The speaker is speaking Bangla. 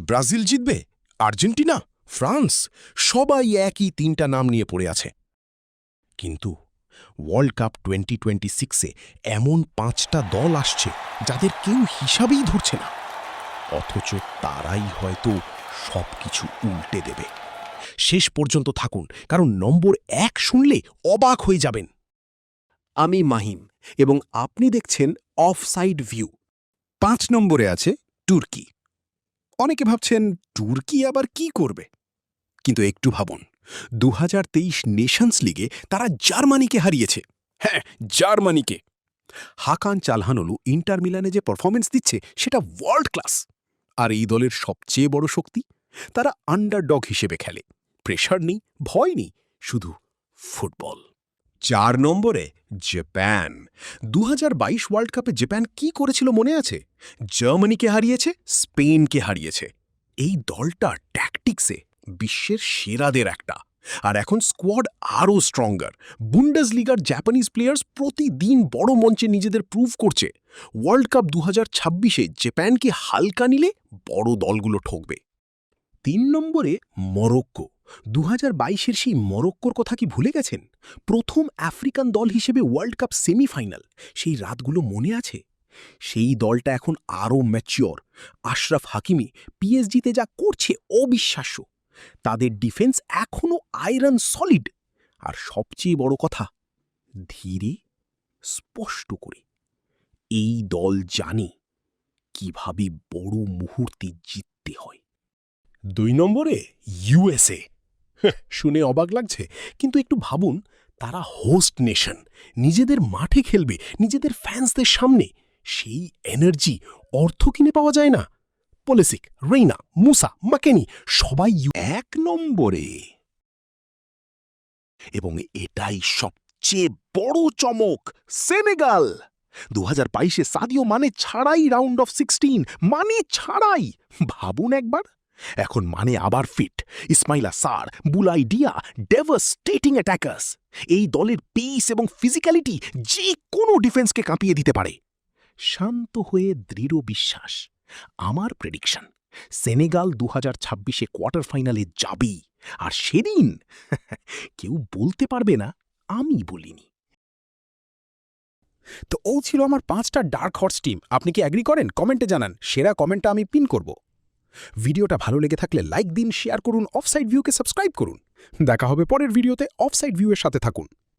ব্রাজিল জিতবে, আর্জেন্টিনা, ফ্রান্স, সবাই একই তিনটা নাম নিয়ে পড়ে আছে। কিন্তু ওয়ার্ল্ড কাপ 2026-এ এমন 5টা দল আসছে যাদের কেউ হিসাবেই ধরছে না, অথচ তারাই হয়তো সবকিছু উল্টে দেবে। শেষ পর্যন্ত থাকুন, কারণ নম্বর 1 শুনলে অবাক হয়ে যাবেন। আমি মাহিম এবং আপনি দেখছেন অফসাইড ভিউ। 5 নম্বরে আছে তুর্কি। অনেকে ভাবছেন তুর্কি আবার কি করবে, কিন্তু একটু ভাবুন, 2023 নেশনস লিগে তারা জার্মানিকে হারিয়েছে। হ্যাঁ, জার্মানিকে। হাকান চালহানোলু ইন্টার মিলানে যে পারফরমেন্স দিচ্ছে সেটা ওয়ার্ল্ড ক্লাস। আর এই দলের সবচেয়ে বড় শক্তি, তারা আন্ডারডগ হিসেবে খেলে। প্রেশার নেই, ভয় নেই, শুধু ফুটবল। 4 নম্বরে জাপান। 2022 ওয়ার্ল্ড কাপে জাপান কি করেছিল মনে আছে? জার্মানিকে হারিয়েছে, স্পেনকে হারিয়েছে। এই দলটা ট্যাকটিক্সে বিশ্বের সেরাদের একটা। আর এখন স্কোয়াড আরও স্ট্রঙ্গার। বুন্ডেসলিগার জাপানিজ প্লেয়ার্স প্রতিদিন বড় মঞ্চে নিজেদের প্রুভ করছে। ওয়ার্ল্ড কাপ 2026-এ জাপানকে হালকা নিলে বড় দলগুলো ঠকবে। 3 নম্বরে মরক্কো। 2022-এর সেই মরক্কোর কথা কি ভুলে গেছেন? প্রথম আফ্রিকান দল হিসেবে ওয়ার্ল্ড কাপ সেমিফাইনাল, সেই রাতগুলো মনে আছে? সেই দলটা এখন আরও ম্যাচিওর। আশরাফ হাকিমি পিএসজিতে যা করছে অবিশ্বাস্য। তাদের ডিফেন্স এখনও আয়রন সলিড। আর সবচেয়ে বড় কথা, ধীরে স্পষ্ট করে এই দল জানে কিভাবে বড় মুহূর্তে জিততে হয়। 2 নম্বরে ইউএসএ। শুনে অবাক লাগছে, কিন্তু একটু ভাবুন, তারা হোস্ট নেশন, নিজেদের মাঠে খেলবে, নিজেদের ফ্যান্সদের সামনে। সেই এনার্জি অর্থ কিনে পাওয়া যায় না। পোলিসিক, রেইনা, মুসা, মাকেনি সবাই 1 নম্বরে। এবং এটাই সবচেয়ে বড় চমক, সেনেগাল। 2022-এ সাদিও মানে ছাড়াই রাউন্ড অফ 16, মানে ছাড়াই। ভাবুন একবার, এখন মানে আবার ফিট। ইসমাইলা সার, বুলাই ডিয়া, ডেভাস্টেটিং অ্যাটাকার্স। এই দলের পেস এবং ফিজিক্যালিটি যে কোনো ডিফেন্সকে কাঁপিয়ে দিতে পারে। শান্ত হয়ে দৃঢ় বিশ্বাস। আমার প্রেডিকশন, সেনেগাল 2026-এ কোয়ার্টার ফাইনালে যাবেই। আর সেদিন কেউ বলতে পারবে না আমি বলিনি। তো ও ছিল আমার 5টা ডার্ক হর্স টিম। আপনি কি অ্যাগ্রি করেন? কমেন্টে জানান। সেরা কমেন্টটা আমি পিন করব। ভিডিওটা ভালো লেগে থাকলে লাইক দিন, শেয়ার করুন, অফসাইড ভিউকে সাবস্ক্রাইব করুন। দেখা হবে পরের ভিডিওতে। অফসাইড ভিউয়ের সাথে থাকুন।